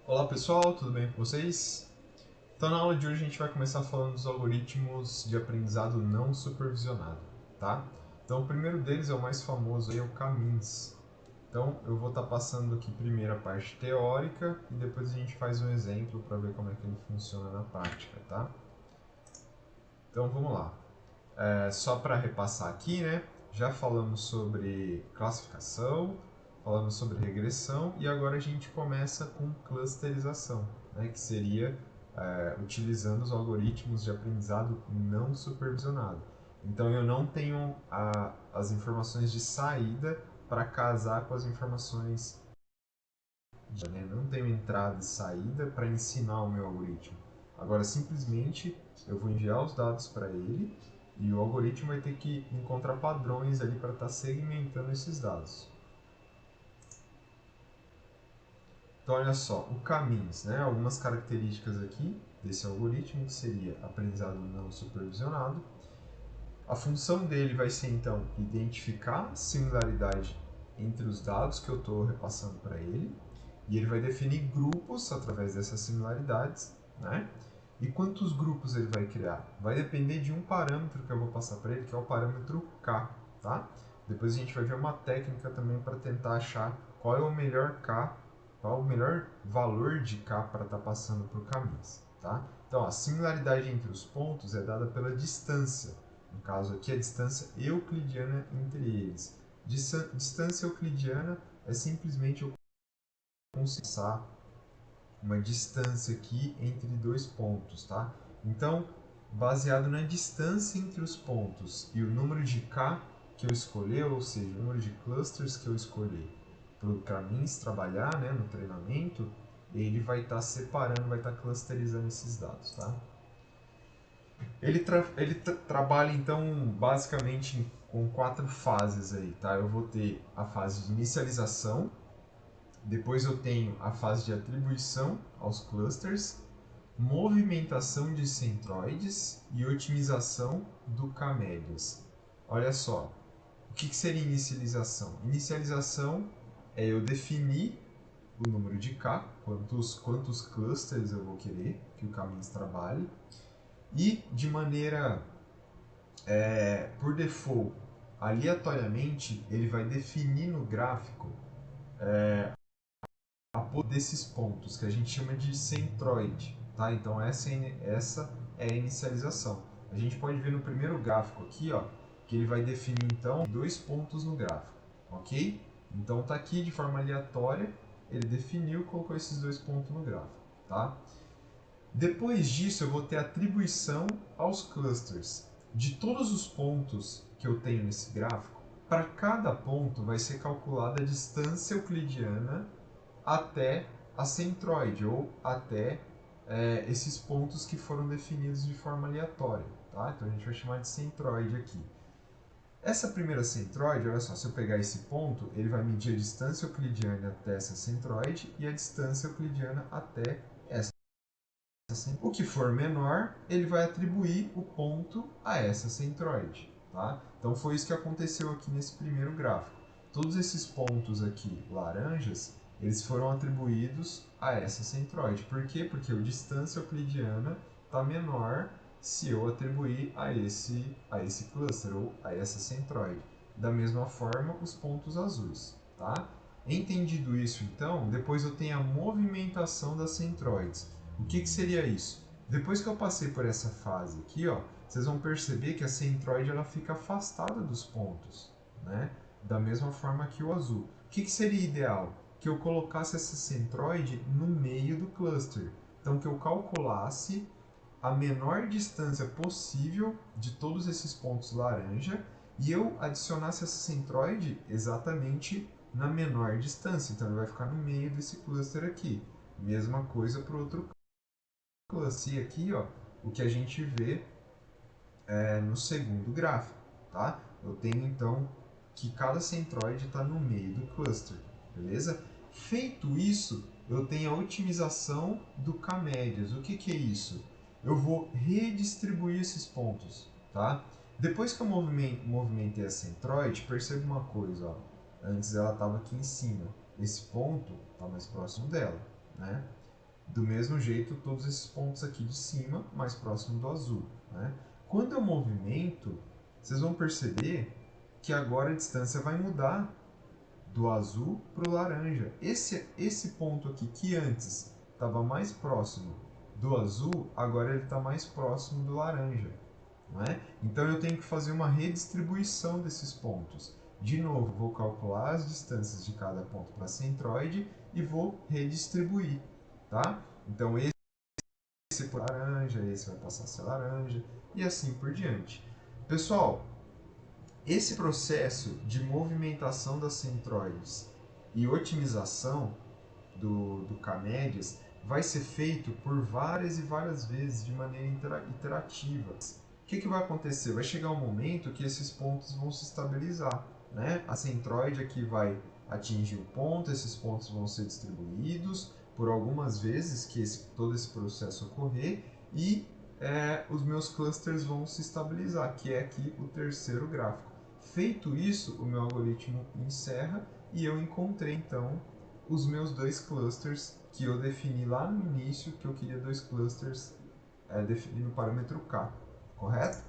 Olá pessoal, tudo bem com vocês? Então na aula de hoje a gente vai começar falando dos algoritmos de aprendizado não supervisionado, tá? Então o primeiro deles é o mais famoso, é o K-means. Então eu vou estar passando aqui primeiro a parte teórica e depois a gente faz um exemplo para ver como é que ele funciona na prática, tá? Então vamos lá. Só para repassar aqui, né? Já falamos sobre classificação, falamos sobre regressão e agora a gente começa com clusterização, né? Que seria utilizando os algoritmos de aprendizado não supervisionado. Então eu não tenho as informações de saída para casar com as informações, né? Não tenho entrada e saída para ensinar o meu algoritmo. Agora simplesmente eu vou enviar os dados para ele e o algoritmo vai ter que encontrar padrões ali para estar segmentando esses dados. Então olha só, o caminhos, né? Algumas características aqui desse algoritmo, que seria aprendizado não supervisionado. A função dele vai ser então identificar similaridade entre os dados que eu estou repassando para ele, e ele vai definir grupos através dessas similaridades, né? E quantos grupos ele vai criar? Vai depender de um parâmetro que eu vou passar para ele, que é o parâmetro K, tá? Depois a gente vai ver uma técnica também para tentar achar qual é o melhor K, qual é o melhor valor de K para estar passando para o caminhos, tá? Então, a similaridade entre os pontos é dada pela distância. No caso aqui, a distância euclidiana entre eles. Distância euclidiana é simplesmente eu conseguir uma distância aqui entre dois pontos, tá? Então, baseado na distância entre os pontos e o número de K que eu escolher, ou seja, o número de clusters que eu escolher para o K-means trabalhar, né, no treinamento, ele vai estar separando, vai estar clusterizando esses dados, tá? Ele trabalha então basicamente com 4 fases aí, tá? Eu vou ter a fase de inicialização, depois eu tenho a fase de atribuição aos clusters, movimentação de centroides e otimização do K-médias. Olha só, o que seria inicialização? Inicialização é eu definir o número de K, quantos clusters eu vou querer que o K-means trabalhe, e de maneira, por default, aleatoriamente, ele vai definir no gráfico desses pontos, que a gente chama de centroide, tá? Então essa é a inicialização. A gente pode ver no primeiro gráfico aqui, ó, que ele vai definir então 2 pontos no gráfico, ok? Então tá aqui de forma aleatória, ele definiu e colocou esses 2 pontos no gráfico, tá? Depois disso eu vou ter atribuição aos clusters. De todos os pontos que eu tenho nesse gráfico, para cada ponto vai ser calculada a distância euclidiana até a centroide, ou até esses pontos que foram definidos de forma aleatória. Tá? Então a gente vai chamar de centroide aqui. Essa primeira centroide, olha só, se eu pegar esse ponto, ele vai medir a distância euclidiana até essa centroide e a distância euclidiana até essa centroide. O que for menor, ele vai atribuir o ponto a essa centroide. Tá? Então foi isso que aconteceu aqui nesse primeiro gráfico. Todos esses pontos aqui laranjas, eles foram atribuídos a essa centroide. Por quê? Porque a distância euclidiana está menor se eu atribuir a esse cluster ou a essa centroide. Da mesma forma, os pontos azuis. Tá? Entendido isso, então, depois eu tenho a movimentação das centroides. O que seria isso? Depois que eu passei por essa fase aqui, ó, vocês vão perceber que a centroide ela fica afastada dos pontos, né? Da mesma forma que o azul. O que seria ideal? Que eu colocasse essa centroide no meio do cluster. Então, que eu calculasse a menor distância possível de todos esses pontos laranja e eu adicionasse essa centroide exatamente na menor distância. Então, ele vai ficar no meio desse cluster aqui. Mesma coisa para o outro cluster. E aqui, ó, o que a gente vê no segundo gráfico, tá? Eu tenho então que cada centroide está no meio do cluster, beleza? Feito isso, eu tenho a otimização do K-médias. O que é isso? Eu vou redistribuir esses pontos, tá? Depois que eu movimentei a centroide, perceba uma coisa, ó. Antes ela estava aqui em cima. Esse ponto está mais próximo dela, né? Do mesmo jeito, todos esses pontos aqui de cima, mais próximo do azul, né? Quando eu movimento, vocês vão perceber que agora a distância vai mudar do azul para o laranja. Esse ponto aqui, que antes estava mais próximo do azul, agora ele está mais próximo do laranja. Não é? Então eu tenho que fazer uma redistribuição desses pontos. De novo, vou calcular as distâncias de cada ponto para a centroide e vou redistribuir. Tá? Então esse por laranja, esse vai passar a ser laranja e assim por diante. Pessoal, esse processo de movimentação das centroides e otimização do K-médias vai ser feito por várias e várias vezes de maneira iterativa. O que vai acontecer? Vai chegar um momento que esses pontos vão se estabilizar, né? A centroide aqui vai atingir o ponto, esses pontos vão ser distribuídos por algumas vezes que todo esse processo ocorrer e os meus clusters vão se estabilizar, que é aqui o terceiro gráfico. Feito isso, o meu algoritmo encerra e eu encontrei então os meus dois clusters que eu defini lá no início, que eu queria dois clusters definindo o parâmetro K, correto?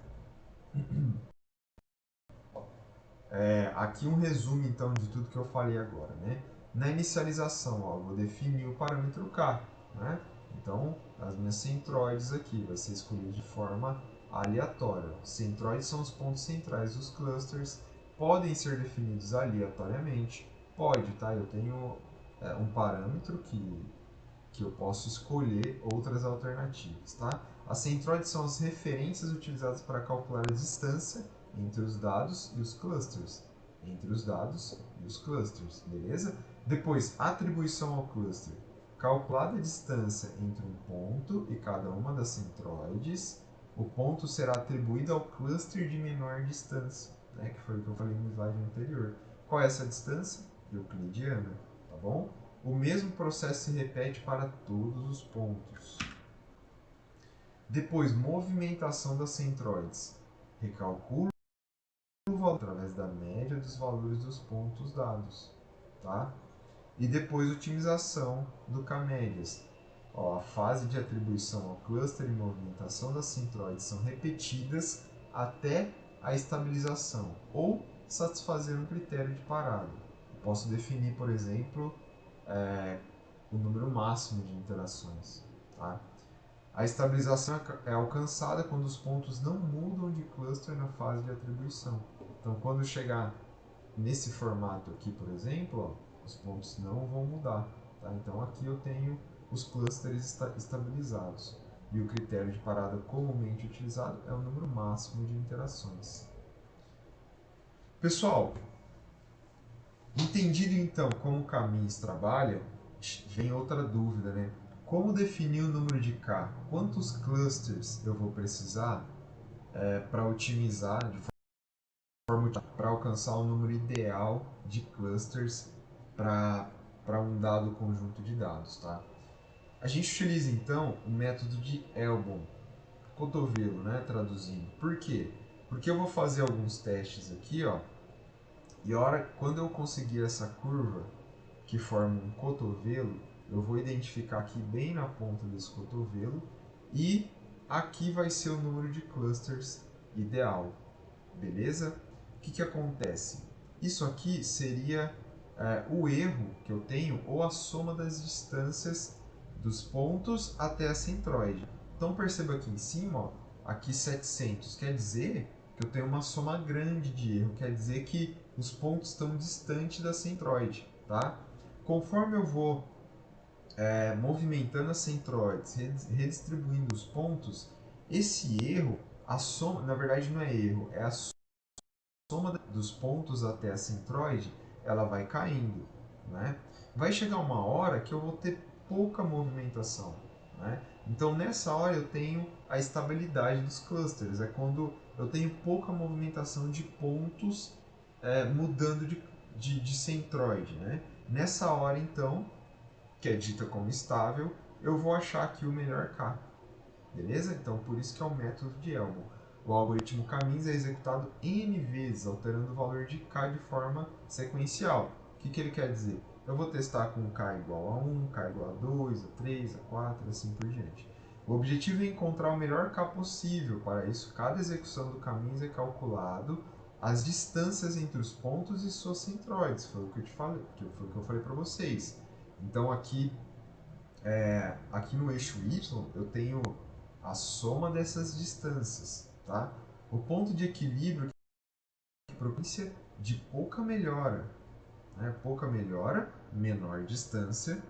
Aqui um resumo então de tudo que eu falei agora, né? Na inicialização, ó, eu vou definir o parâmetro K, né? Então, as minhas centroides aqui vai ser escolhido de forma aleatória. Centroides são os pontos centrais dos clusters, podem ser definidos aleatoriamente, pode, tá? Eu tenho um parâmetro que eu posso escolher outras alternativas, tá? As centroides são as referências utilizadas para calcular a distância entre os dados e os clusters. Entre os dados e os clusters, beleza? Depois, atribuição ao cluster. Calculada a distância entre um ponto e cada uma das centroides, o ponto será atribuído ao cluster de menor distância, né? Que foi o que eu falei no slide anterior. Qual é essa distância? Euclidiana, tá bom? O mesmo processo se repete para todos os pontos. Depois, movimentação das centroides. Recalculo o valor através da média dos valores dos pontos dados. Tá? E depois, otimização do K-médias. A fase de atribuição ao cluster e movimentação das centroides são repetidas até a estabilização ou satisfazer um critério de parada. Eu posso definir, por exemplo, o número máximo de interações. Tá? A estabilização é alcançada quando os pontos não mudam de cluster na fase de atribuição. Então, quando chegar nesse formato aqui, por exemplo, ó, os pontos não vão mudar. Tá? Então, aqui eu tenho os clusters estabilizados. E o critério de parada comumente utilizado é o número máximo de interações. Pessoal, entendido então como o K-means trabalha, vem outra dúvida, né? Como definir o número de K? Quantos clusters eu vou precisar para otimizar de forma para alcançar o número ideal de clusters para um dado conjunto de dados, tá? A gente utiliza então o método de Elbow, cotovelo, né, traduzindo. Por quê? Porque eu vou fazer alguns testes aqui, ó, e quando eu conseguir essa curva que forma um cotovelo, eu vou identificar aqui bem na ponta desse cotovelo e aqui vai ser o número de clusters ideal, beleza? O que acontece? Isso aqui seria o erro que eu tenho ou a soma das distâncias dos pontos até a centroide. Então perceba aqui em cima, ó, aqui 700, quer dizer que eu tenho uma soma grande de erro, quer dizer que os pontos estão distantes da centroide, tá? Conforme eu vou movimentando as centroides, redistribuindo os pontos, esse erro, a soma, na verdade não é erro, é a soma dos pontos até a centroide, ela vai caindo, né? Vai chegar uma hora que eu vou ter pouca movimentação, né? Então nessa hora eu tenho a estabilidade dos clusters, é quando eu tenho pouca movimentação de pontos mudando de centroide, né? Nessa hora então, que é dita como estável, eu vou achar aqui o melhor K, beleza? Então por isso que é o método de Elbow. O algoritmo K-means é executado N vezes, alterando o valor de K de forma sequencial. O que ele quer dizer? eu vou testar com k igual a 1, k igual a 2, a 3, a 4, assim por diante. O objetivo é encontrar o melhor k possível. Para isso, cada execução do caminho é calculado as distâncias entre os pontos e suas centroides. Foi o que eu te falei, foi o que eu falei para vocês. Então aqui no eixo y eu tenho a soma dessas distâncias, tá? O ponto de equilíbrio que propicia de pouca melhora, né? Pouca melhora, menor distância,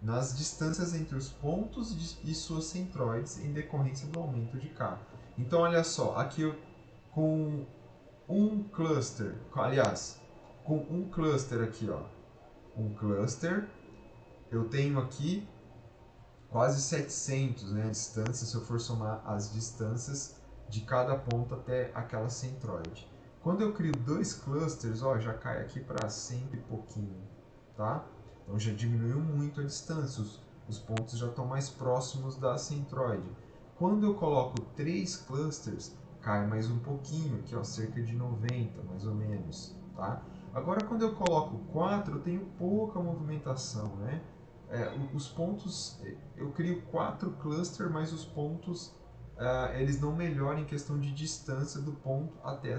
nas distâncias entre os pontos e suas centroides em decorrência do aumento de K. Então, olha só, aqui eu, com um cluster, aliás, com um cluster aqui, ó, um cluster, eu tenho aqui quase 700, né, a distância, se eu for somar as distâncias de cada ponto até aquela centroide. Quando eu crio dois clusters, ó, já cai aqui para 100 e pouquinho, tá? Então já diminuiu muito a distância, os pontos já estão mais próximos da centroide. Quando eu coloco 3 clusters, cai mais um pouquinho, aqui ó, cerca de 90, mais ou menos, tá? Agora quando eu coloco 4, eu tenho pouca movimentação, né? Os pontos, eu crio 4 clusters, mas os pontos eles não melhoram em questão de distância do ponto até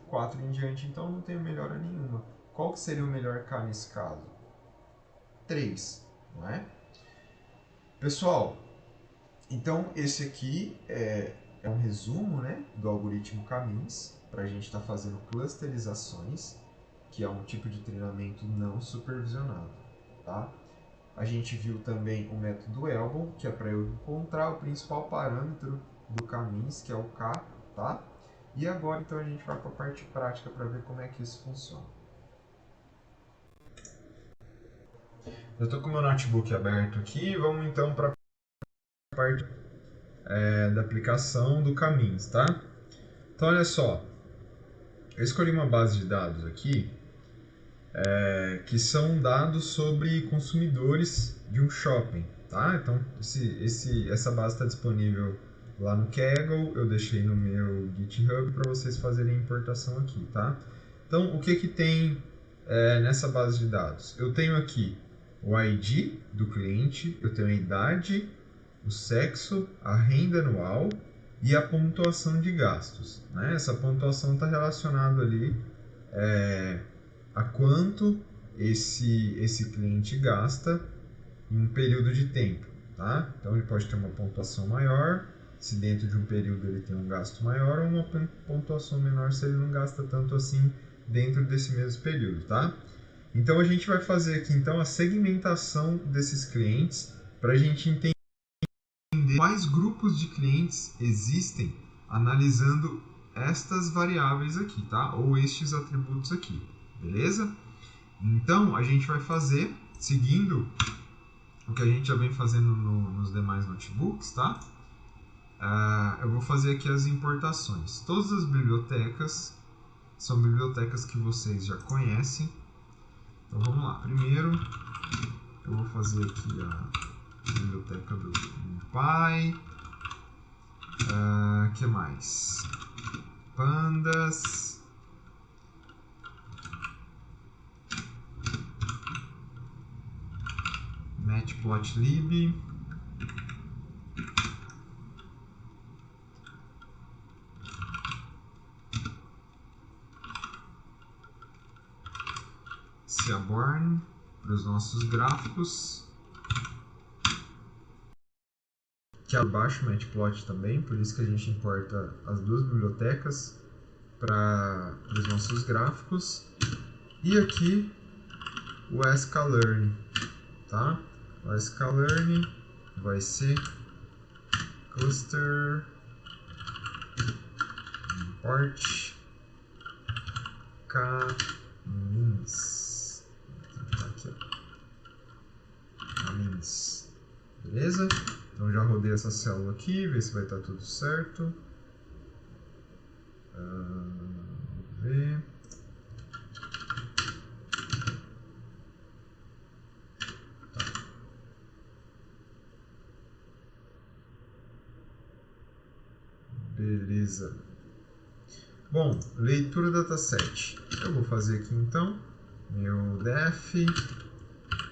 4 em diante, então não tenho melhora nenhuma. Qual que seria o melhor K nesse caso? 3, não é? Pessoal, então esse aqui é um resumo, né, do algoritmo K-means, para a gente estar fazendo clusterizações, que é um tipo de treinamento não supervisionado, tá? A gente viu também o método Elbow, que é para eu encontrar o principal parâmetro do K-means, que é o K, tá? E agora então a gente vai para a parte prática para ver como é que isso funciona. Eu estou com o meu notebook aberto aqui, vamos então para a parte da aplicação do K-means, tá? Então olha só, eu escolhi uma base de dados aqui que são dados sobre consumidores de um shopping, tá? Então essa base está disponível lá no Kaggle, eu deixei no meu GitHub para vocês fazerem a importação aqui, tá? Então o que tem nessa base de dados? Eu tenho aqui o ID do cliente, eu tenho a idade, o sexo, a renda anual e a pontuação de gastos, né? Essa pontuação está relacionada ali a quanto esse cliente gasta em um período de tempo, tá? Então ele pode ter uma pontuação maior se dentro de um período ele tem um gasto maior, ou uma pontuação menor se ele não gasta tanto assim dentro desse mesmo período, tá? Então a gente vai fazer aqui então a segmentação desses clientes para a gente entender quais grupos de clientes existem analisando estas variáveis aqui, tá? Ou estes atributos aqui, beleza? Então a gente vai fazer seguindo o que a gente já vem fazendo nos demais notebooks, tá? Eu vou fazer aqui as importações. Todas as bibliotecas são bibliotecas que vocês já conhecem. Então vamos lá. Primeiro eu vou fazer aqui a biblioteca do NumPy. Que mais? Pandas. Matplotlib. Seaborn para os nossos gráficos. Aqui abaixo Matplot também, por isso que a gente importa as duas bibliotecas para os nossos gráficos. E aqui o sklearn, tá? O sklearn vai ser cluster import K-means. Aqui, ó. K-means. Beleza? Então já rodei essa célula aqui, ver se vai estar tudo certo. Vamos ver. Tá. Beleza. Bom, leitura dataset. Eu vou fazer aqui então meu def,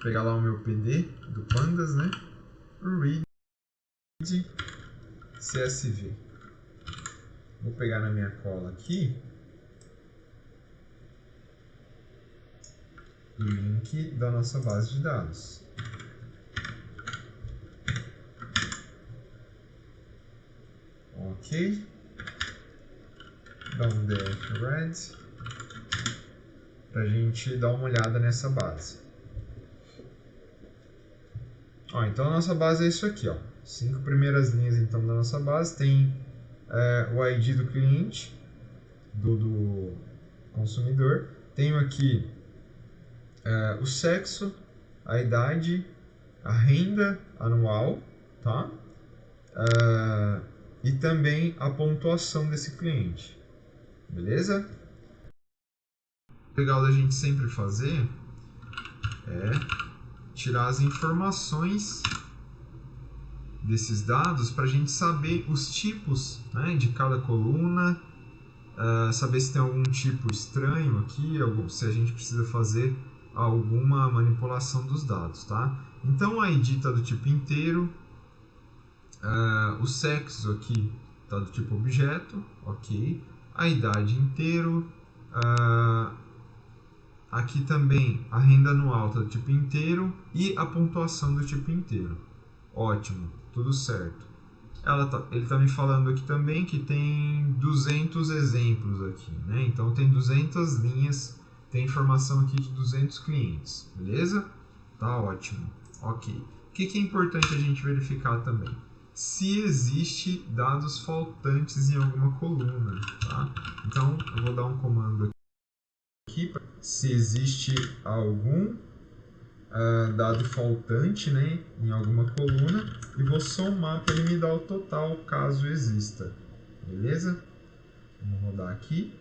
pegar lá o meu PD do pandas, né? Read CSV. Vou pegar na minha cola aqui o link da nossa base de dados. Ok. Dá um def read para a gente dar uma olhada nessa base. Ó, então a nossa base é isso aqui, ó. 5 primeiras linhas então da nossa base tem o ID do cliente, do consumidor. Tenho aqui o sexo, a idade, a renda anual, tá? E também a pontuação desse cliente, beleza? O legal da gente sempre fazer é tirar as informações desses dados para a gente saber os tipos, né, de cada coluna, saber se tem algum tipo estranho aqui, se a gente precisa fazer alguma manipulação dos dados, tá? Então a ID está do tipo inteiro, o sexo aqui está do tipo objeto, ok, a idade inteiro, aqui também a renda anual está do tipo inteiro e a pontuação do tipo inteiro. Ótimo, tudo certo. Ele está me falando aqui também que tem 200 exemplos aqui, né? Então tem 200 linhas, tem informação aqui de 200 clientes, beleza? Tá ótimo, ok. O que é importante a gente verificar também? Se existe dados faltantes em alguma coluna, tá? Então eu vou dar um comando aqui, se existe algum dado faltante, né, em alguma coluna, e vou somar para ele me dar o total caso exista, beleza? Vamos rodar aqui,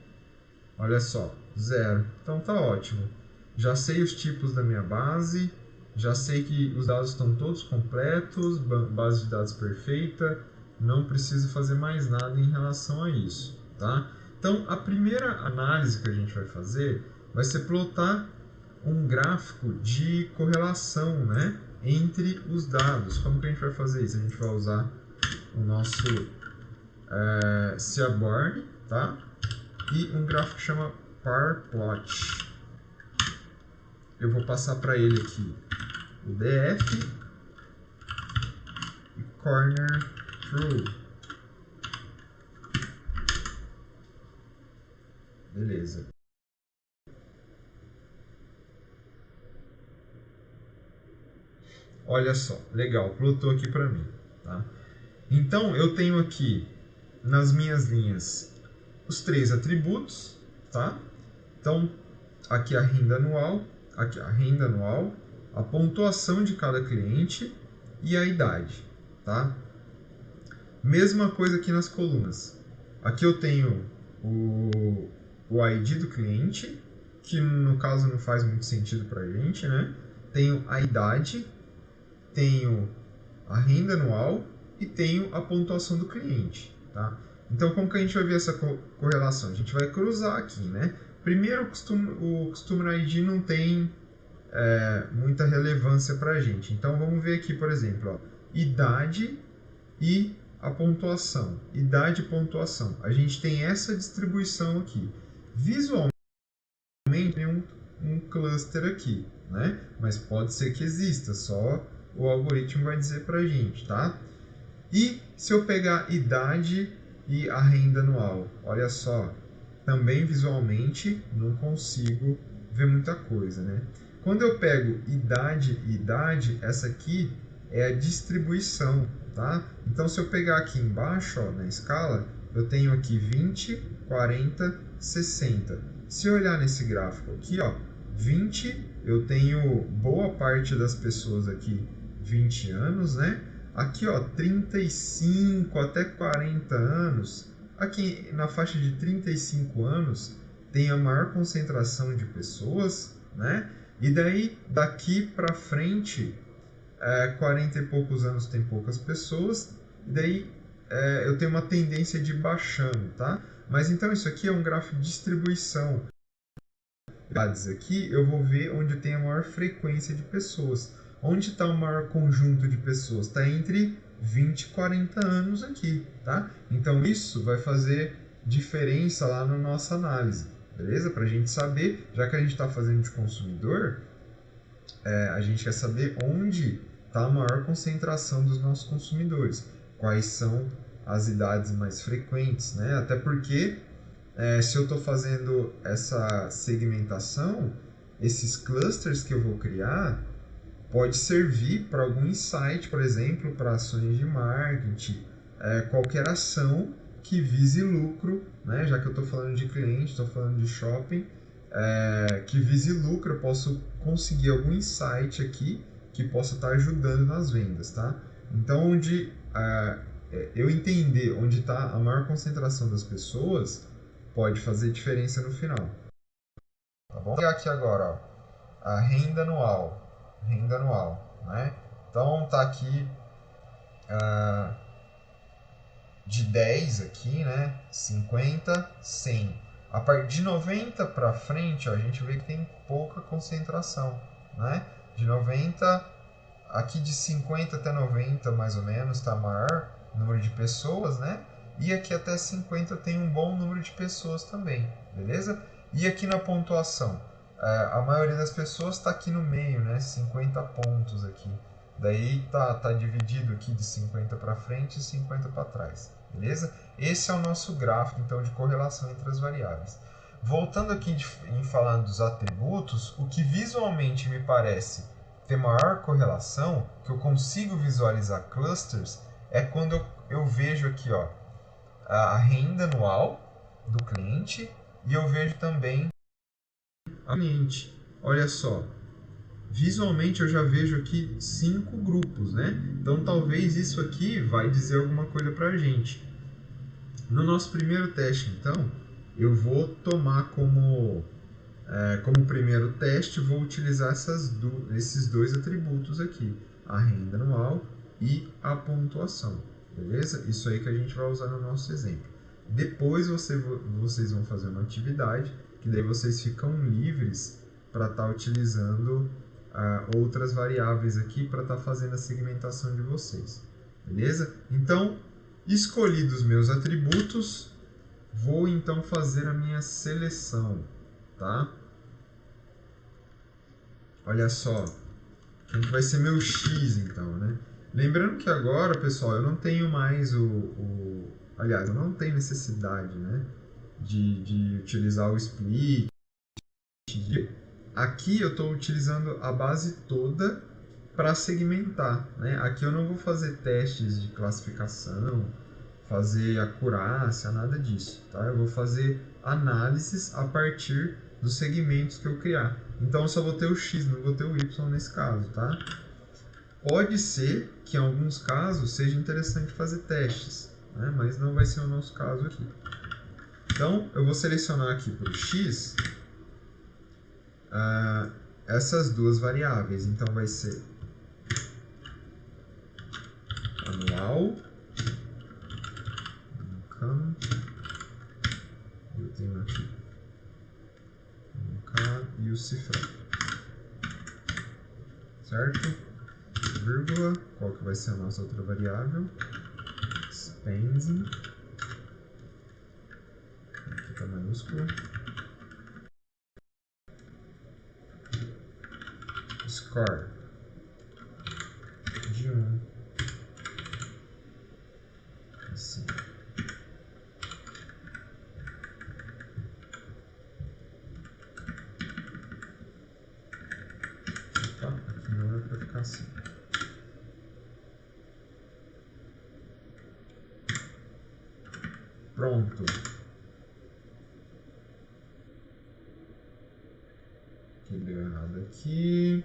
olha só, 0, então tá ótimo, já sei os tipos da minha base, já sei que os dados estão todos completos, base de dados perfeita, não preciso fazer mais nada em relação a isso, tá? Então a primeira análise que a gente vai fazer vai ser plotar um gráfico de correlação, né, entre os dados. Como que a gente vai fazer isso? A gente vai usar o nosso Seaborn, tá? E um gráfico que chama parplot. Eu vou passar para ele aqui o df e corner true. Beleza. Olha só, legal, plotou aqui para mim, tá? Então eu tenho aqui nas minhas linhas os 3 atributos, tá? Então aqui a renda anual, a pontuação de cada cliente e a idade, tá? Mesma coisa aqui nas colunas. Aqui eu tenho o ID do cliente, que no caso não faz muito sentido para a gente, né? Tenho a idade, tenho a renda anual e tenho a pontuação do cliente, tá? Então, como que a gente vai ver essa correlação? A gente vai cruzar aqui, né? Primeiro, o Customer ID não tem muita relevância para a gente. Então, vamos ver aqui, por exemplo, ó, idade e a pontuação. Idade e pontuação. A gente tem essa distribuição aqui. Visualmente, tem um cluster aqui, né? Mas pode ser que exista, só o algoritmo vai dizer para a gente, tá? E se eu pegar idade e a renda anual, olha só, também visualmente não consigo ver muita coisa, né? Quando eu pego idade e idade, essa aqui é a distribuição, tá? Então se eu pegar aqui embaixo, ó, na escala, eu tenho aqui 20, 40, 60. Se eu olhar nesse gráfico aqui, ó, 20, eu tenho boa parte das pessoas aqui 20 anos, né? Aqui, ó, 35 até 40 anos. Aqui na faixa de 35 anos tem a maior concentração de pessoas, né? E daí, daqui para frente, 40 e poucos anos tem poucas pessoas. E daí eu tenho uma tendência de baixando, tá? Mas então isso aqui é um gráfico de distribuição. aqui, eu vou ver onde tem a maior frequência de pessoas. Onde está o maior conjunto de pessoas? Está entre 20 e 40 anos aqui, tá? Então isso vai fazer diferença lá na nossa análise, beleza? Para a gente saber, já que a gente está fazendo de consumidor, a gente quer saber onde está a maior concentração dos nossos consumidores, quais são as idades mais frequentes, né? Até porque se eu estou fazendo essa segmentação, esses clusters que eu vou criar pode servir para algum insight, por exemplo, para ações de marketing, qualquer ação que vise lucro, né? Já que eu estou falando de cliente, estou falando de shopping, que vise lucro, eu posso conseguir algum insight aqui que possa estar ajudando nas vendas, tá? Então, onde eu entender onde está a maior concentração das pessoas, pode fazer diferença no final. Tá bom? Vou pegar aqui agora, ó, a renda anual, né? Então tá aqui de 10 aqui, né? 50, 100. A partir de 90 para frente, ó, a gente vê que tem pouca concentração, né? De 90, aqui de 50 até 90 mais ou menos, tá maior número de pessoas, né? E aqui até 50 tem um bom número de pessoas também, beleza? E aqui na pontuação, a maioria das pessoas está aqui no meio, né? 50 pontos aqui. Daí tá dividido aqui de 50 para frente e 50 para trás, beleza? Esse é o nosso gráfico, então, de correlação entre as variáveis. Voltando aqui em falar dos atributos, o que visualmente me parece ter maior correlação, que eu consigo visualizar clusters, é quando eu vejo aqui, ó, a renda anual do cliente e eu vejo também a cliente. Olha só, visualmente eu já vejo aqui 5 grupos, né? Então talvez isso aqui vai dizer alguma coisa pra gente. No nosso primeiro teste, então, eu vou tomar como primeiro teste, vou utilizar esses dois atributos aqui, a renda anual e a pontuação, beleza? Isso aí que a gente vai usar no nosso exemplo. Depois vocês vão fazer uma atividade, que daí vocês ficam livres para estar utilizando outras variáveis aqui para estar fazendo a segmentação de vocês, beleza? Então, escolhidos os meus atributos, vou então fazer a minha seleção, tá? Olha só, quem vai ser meu X então, né? Lembrando que agora, pessoal, eu não tenho mais aliás, eu não tenho necessidade, né, de utilizar o split. Aqui eu estou utilizando a base toda para segmentar, né? Aqui eu não vou fazer testes de classificação, fazer acurácia, nada disso, tá? Eu vou fazer análises a partir dos segmentos que eu criar. Então eu só vou ter o X, não vou ter o Y nesse caso, tá? Pode ser que em alguns casos seja interessante fazer testes, né? Mas não vai ser o nosso caso aqui. Então eu vou selecionar aqui para o X essas duas variáveis. Então vai ser anual, eu tenho aqui e o cifrão, certo? Vírgula, qual que vai ser a nossa outra variável? Spending, aqui está maiúsculo, score de 1, assim. Aqui não é para ficar assim. Pronto. Que deu errado aqui.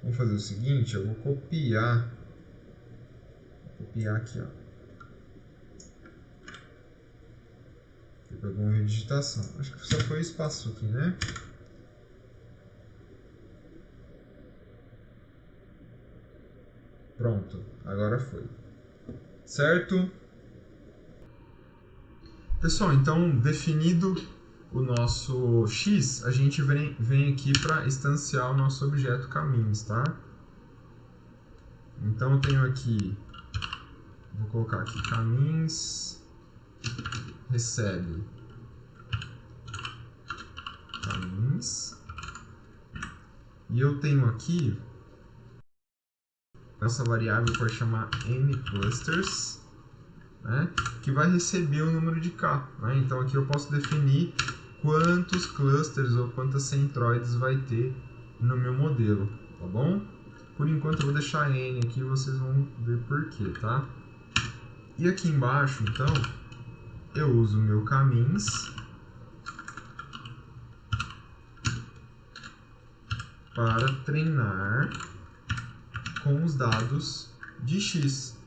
Vamos fazer o seguinte, eu vou copiar aqui, ó. Pegou uma digitação. Acho que só foi espaço aqui, né? Pronto, agora foi. Certo? Pessoal, então definido o nosso x, a gente vem aqui para instanciar o nosso objeto caminhos, tá? Então eu tenho aqui, vou colocar aqui caminhos, recebe caminhos, e eu tenho aqui, essa variável pode chamar nClusters, né, que vai receber o número de k. Né? Então aqui eu posso definir quantos clusters ou quantas centroides vai ter no meu modelo, tá bom? Por enquanto eu vou deixar n aqui e vocês vão ver por quê, tá? E aqui embaixo, então, eu uso o meu caminhos para treinar com os dados de x,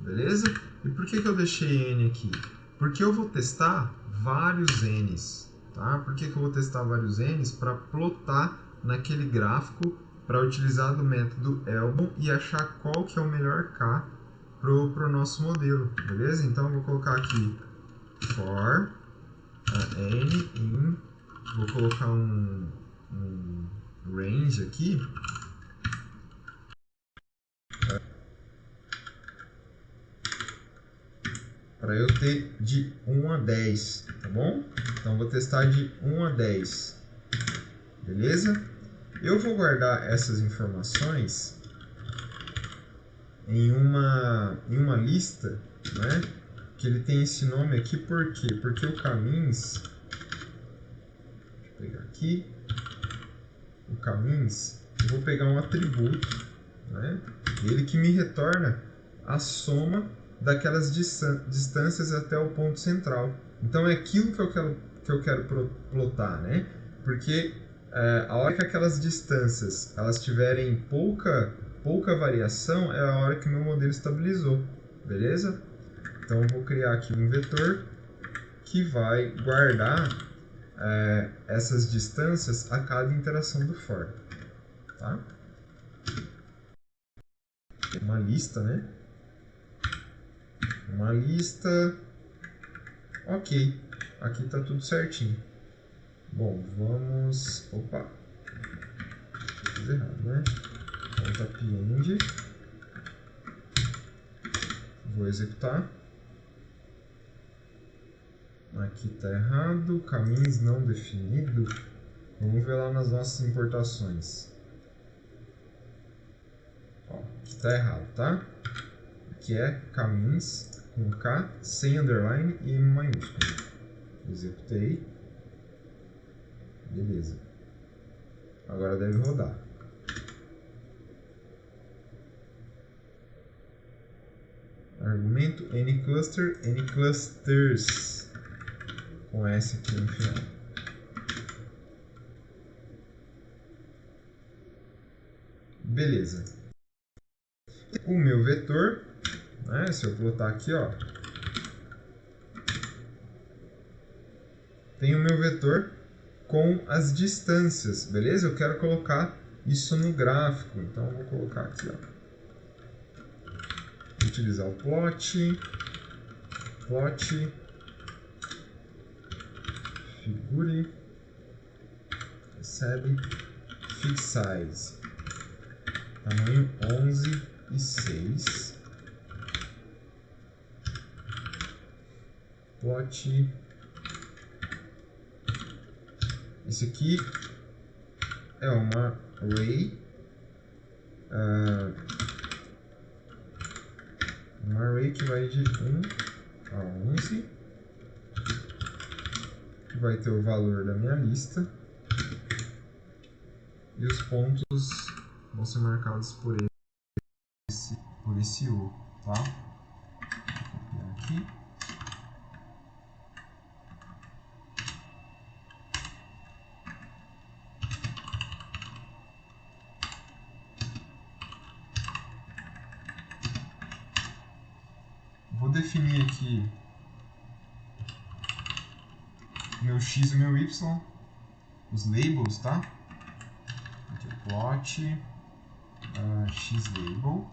beleza? E por que eu deixei n aqui? Porque eu vou testar vários n's, tá? Por que eu vou testar vários n's? Para plotar naquele gráfico, para utilizar do método Elbon e achar qual que é o melhor k pro nosso modelo, beleza? Então eu vou colocar aqui for n in, vou colocar um range aqui, para eu ter de 1 a 10, tá bom? Então vou testar de 1 a 10, beleza? Eu vou guardar essas informações em uma lista, né? Que ele tem esse nome aqui, por quê? Porque o caminhos, deixa eu pegar aqui, o caminhos, eu vou pegar um atributo, né? Ele que me retorna a soma daquelas distâncias até o ponto central. Então é aquilo que eu quero plotar, né? Porque a hora que aquelas distâncias elas tiverem pouca variação, é a hora que o meu modelo estabilizou, beleza? Então eu vou criar aqui um vetor que vai guardar essas distâncias a cada interação do for, tá? Uma lista, né? Uma lista, ok, aqui está tudo certinho. Bom, vamos, opa, fiz errado, né? Ponto append, vou executar. Aqui está errado, caminhos não definido. Vamos ver lá nas nossas importações. Ó, aqui está errado, tá? Aqui é caminhos com K, sem underline e maiúsculo. Executei. Beleza. Agora deve rodar. Argumento nCluster, nClusters. Com S aqui no final. Beleza. O meu vetor, né, se eu plotar aqui, ó, tem o meu vetor com as distâncias, beleza? Eu quero colocar isso no gráfico, então eu vou colocar aqui, ó. Vou utilizar o plot, figure, recebe, fig size, tamanho 11 e 6, plot. Isso aqui é uma array, que vai de 1 a 11, que vai ter o valor da minha lista, e os pontos vão ser marcados por esse U, tá? Vou copiar aqui. Vou definir aqui meu x e meu y, os labels, tá? Aqui é plot, xLabel,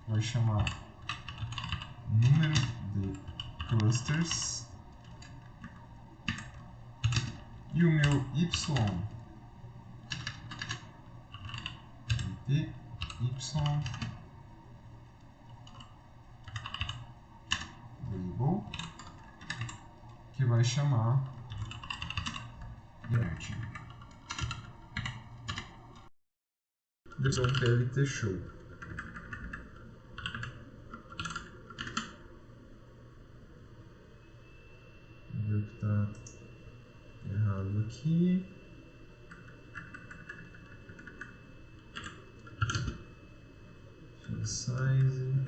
vai chamar número de clusters, E o meu y vai ter y label, que vai chamar inert. Versão PLT show. Vamos ver o que está errado aqui. Fill size.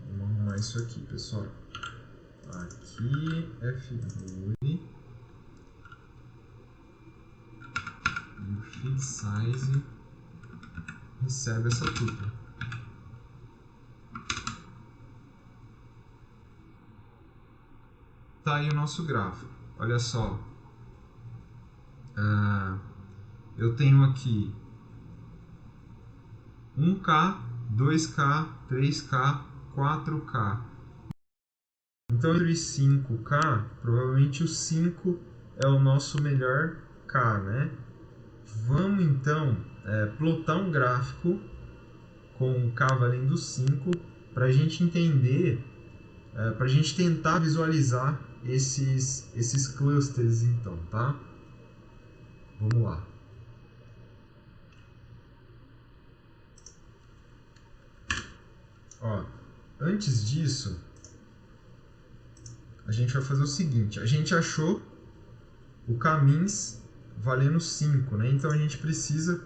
Vamos arrumar isso aqui, pessoal. Aqui figure e o feed size recebe essa tupla. Tá aí o nosso gráfico. Olha só. Eu tenho aqui 1K, 2K, 3K, 4K. Então, entre 5K, provavelmente o 5 é o nosso melhor K, né? Vamos, então, plotar um gráfico com K valendo 5 para a gente entender, para a gente tentar visualizar esses clusters, então, tá? Vamos lá. Ó, antes disso, a gente vai fazer o seguinte, a gente achou o caminhos valendo 5, né? Então a gente precisa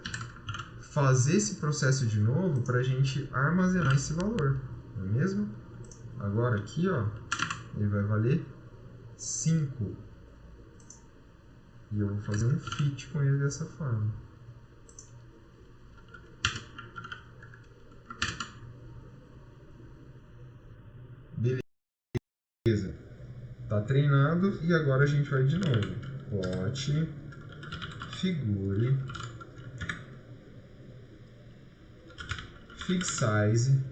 fazer esse processo de novo para a gente armazenar esse valor, não é mesmo? Agora aqui, ó, ele vai valer 5. E eu vou fazer um fit com ele dessa forma. Beleza. Tá treinado e agora a gente vai de novo. Plot, figure, fig size,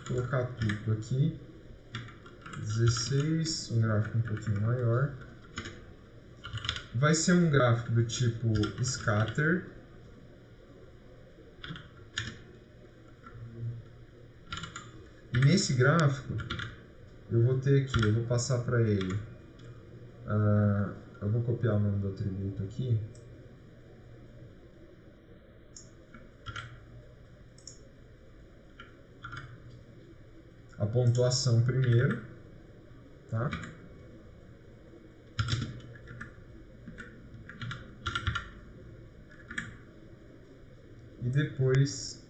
colocar tudo aqui, 16, um gráfico um pouquinho maior. Vai ser um gráfico do tipo scatter. E nesse gráfico, eu vou ter aqui, eu vou passar para ele, eu vou copiar o nome do atributo aqui. A pontuação primeiro, tá? E depois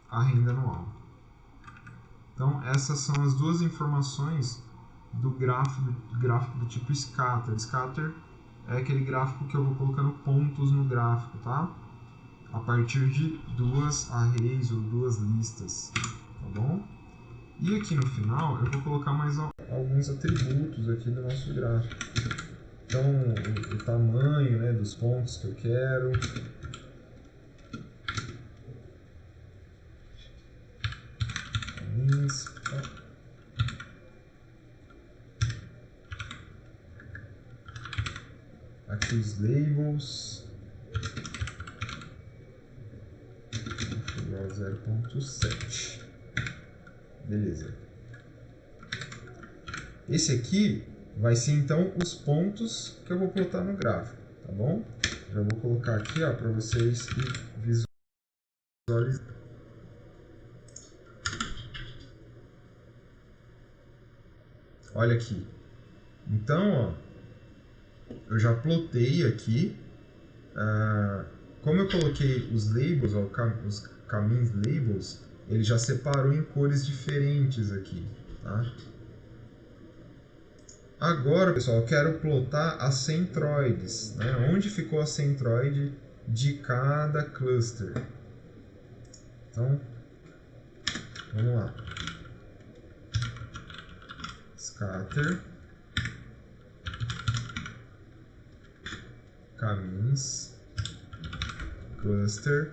a renda anual. Então essas são as duas informações do gráfico do tipo scatter. Scatter é aquele gráfico que eu vou colocando pontos no gráfico, tá? A partir de duas arrays ou duas listas, tá bom? E aqui no final eu vou colocar mais alguns atributos aqui do nosso gráfico. Então o tamanho, né, dos pontos que eu quero. Aqui os labels. 0.7. Beleza. Esse aqui vai ser então os pontos que eu vou plotar no gráfico, tá bom? Já vou colocar aqui, ó, para vocês visualizarem. Olha aqui. Então, ó, eu já plotei aqui. Como eu coloquei os labels, ó, os caminhos labels, ele já separou em cores diferentes aqui, tá? Agora, pessoal, eu quero plotar as centroides, né? Onde ficou a centroide de cada cluster. Então, vamos lá. Scatter. Camins Cluster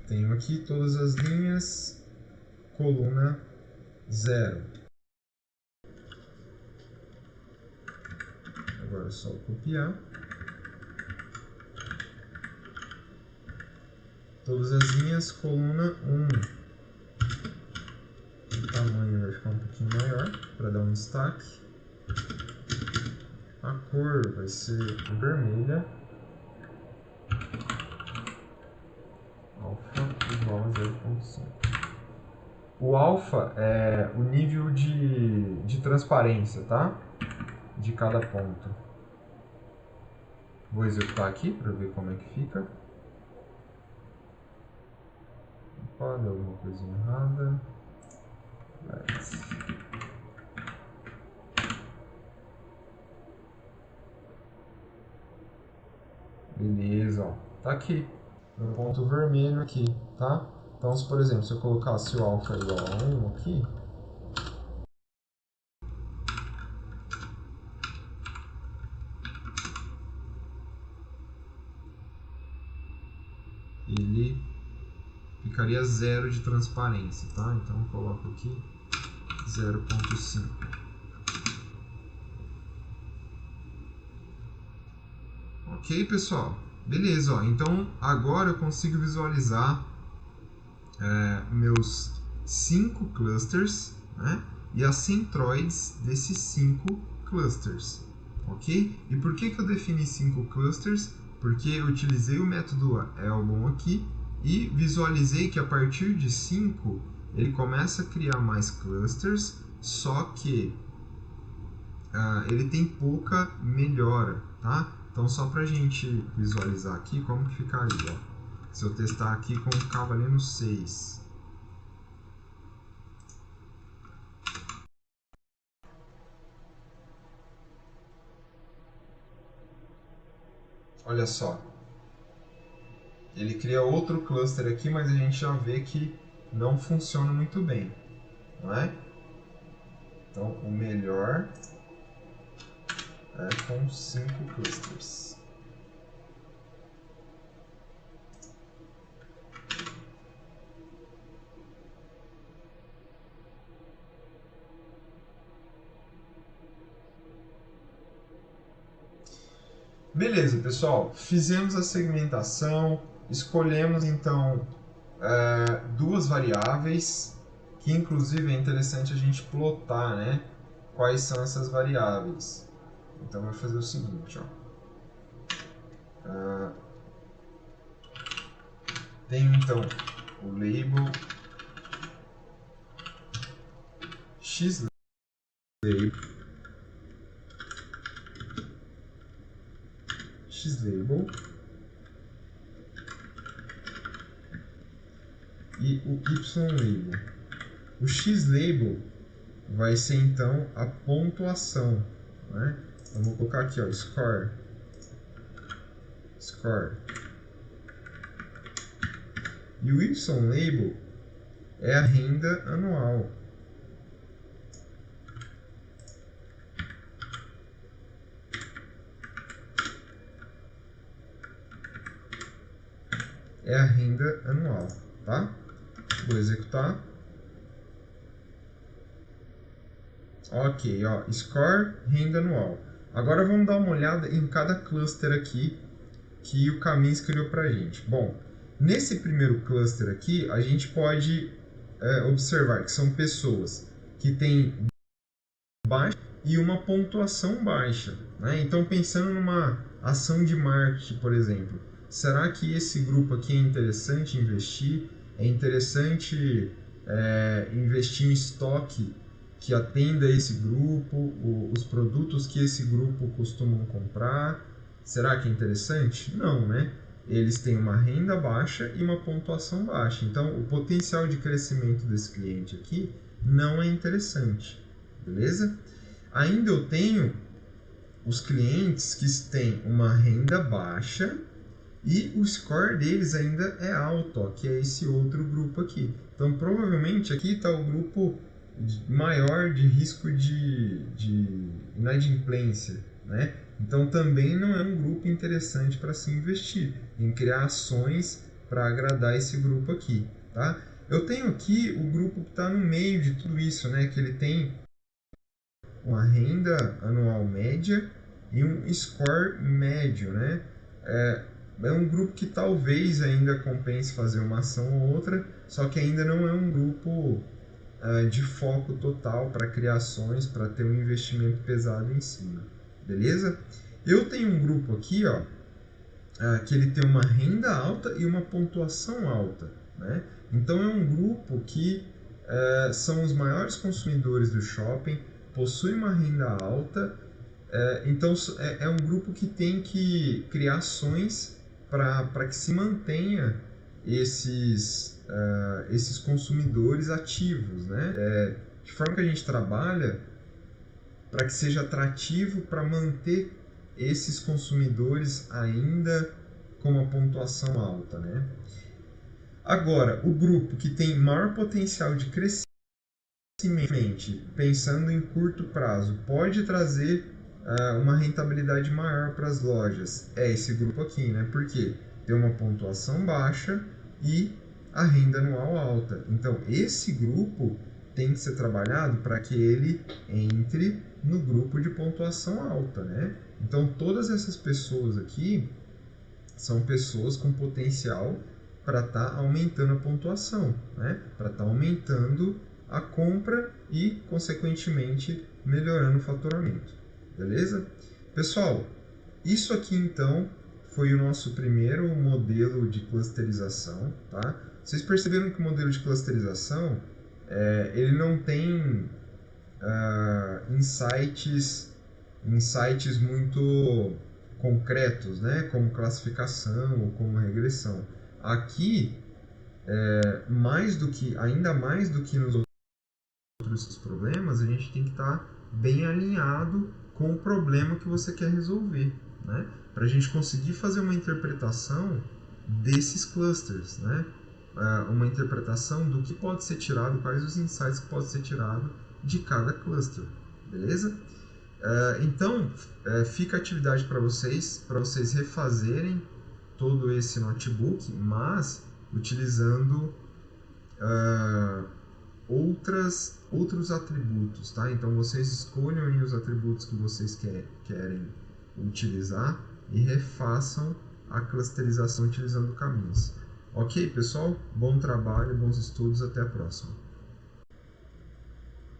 tenho aqui todas as linhas, coluna 0. Agora é só copiar. Todas as linhas, coluna 1. O tamanho vai ficar um pouquinho maior para dar um destaque. A cor vai ser vermelha. Alfa igual a 0.5. O alfa é o nível de transparência, tá? De cada ponto. Vou executar aqui para ver como é que fica. Opa, deu alguma coisinha errada. Beleza, ó. Tá aqui. No ponto vermelho aqui, tá? Então, se, por exemplo, se eu colocasse o alfa igual a 1 aqui, ele ficaria 0 de transparência, tá? Então eu coloco aqui 0.5. Ok, pessoal? Beleza, ó. Então agora eu consigo visualizar meus 5 clusters, né? E as centroides desses 5 clusters, ok? E por que eu defini 5 clusters? Porque eu utilizei o método Elbon aqui e visualizei que a partir de 5 ele começa a criar mais clusters, só que ele tem pouca melhora, tá? Então só para a gente visualizar aqui como que ficaria, ó. Se eu testar aqui com o Cavalino 6. Olha só. Ele cria outro cluster aqui, mas a gente já vê que não funciona muito bem, não é? Então o melhor é com 5 clusters. Beleza, pessoal. Fizemos a segmentação, escolhemos então duas variáveis, que inclusive é interessante a gente plotar, né? Quais são essas variáveis. Então, eu vou fazer o seguinte, ó. Tenho então o label xlabel e o ylabel. O xlabel vai ser então a pontuação, né? Vamos colocar aqui, ó, score. E o ylabel é a renda anual. É a renda anual, tá? Vou executar. Ok, ó, score, renda anual. Agora vamos dar uma olhada em cada cluster aqui que o Camins criou para a gente. Bom, nesse primeiro cluster aqui, a gente pode observar que são pessoas que têm baixa e uma pontuação baixa, né? Então, pensando numa ação de marketing, por exemplo, será que esse grupo aqui é interessante investir? É interessante investir em estoque que atenda esse grupo, os produtos que esse grupo costumam comprar? Será que é interessante? Não, né? Eles têm uma renda baixa e uma pontuação baixa. Então, o potencial de crescimento desse cliente aqui não é interessante, beleza? Ainda eu tenho os clientes que têm uma renda baixa E o score deles ainda é alto, ó, que é esse outro grupo aqui. Então, provavelmente aqui está o grupo maior de risco de inadimplência, né? Então, também não é um grupo interessante para se investir, em criar ações para agradar esse grupo aqui, tá? Eu tenho aqui o grupo que está no meio de tudo isso, né? Que ele tem uma renda anual média e um score médio, né? É um grupo que talvez ainda compense fazer uma ação ou outra, só que ainda não é um grupo de foco total para criações, para ter um investimento pesado em cima, beleza? Eu tenho um grupo aqui, ó, que ele tem uma renda alta e uma pontuação alta, né? Então é um grupo que são os maiores consumidores do shopping, possui uma renda alta, então é um grupo que tem que criar ações para que se mantenha esses consumidores ativos, né? De forma que a gente trabalha para que seja atrativo para manter esses consumidores ainda com uma pontuação alta, né? Agora, o grupo que tem maior potencial de crescimento, pensando em curto prazo, pode trazer uma rentabilidade maior para as lojas. É esse grupo aqui, né? Porque tem uma pontuação baixa e a renda anual alta. Então, esse grupo tem que ser trabalhado para que ele entre no grupo de pontuação alta, né? Então, todas essas pessoas aqui são pessoas com potencial para estar aumentando a pontuação, né? Para estar aumentando a compra e, consequentemente, melhorando o faturamento. Beleza? Pessoal, isso aqui então foi o nosso primeiro modelo de clusterização, tá? Vocês perceberam que o modelo de clusterização ele não tem insights muito concretos, né? Como classificação ou como regressão. Aqui, ainda mais do que nos outros problemas, a gente tem que estar bem alinhado com o problema que você quer resolver, né? Para a gente conseguir fazer uma interpretação desses clusters, né? Uma interpretação do que pode ser tirado, quais os insights que pode ser tirado de cada cluster, beleza? Então, fica a atividade para vocês refazerem todo esse notebook, mas utilizando outros atributos, tá? Então vocês escolham aí os atributos que vocês querem utilizar e refaçam a clusterização utilizando caminhos. Ok, pessoal? Bom trabalho, bons estudos, até a próxima.